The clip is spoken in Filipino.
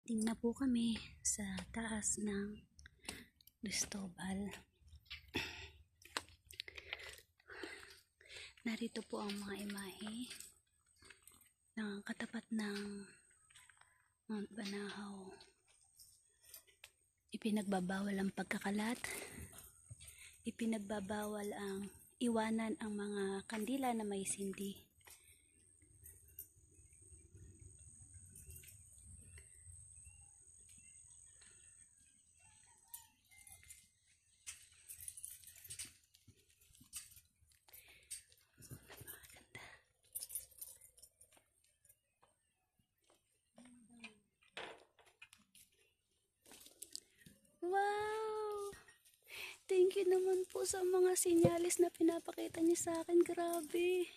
Hiking na po kami sa taas ng Cristobal. Narito po ang mga imahe ng katapat ng Mount Banahaw. Ipinagbabawal ang pagkakalat, ipinagbabawal ang iwanan ang mga kandila na may sindi. Wow! Thank you naman po sa mga sinyalis na pinapakita niyo sa akin. Grabe!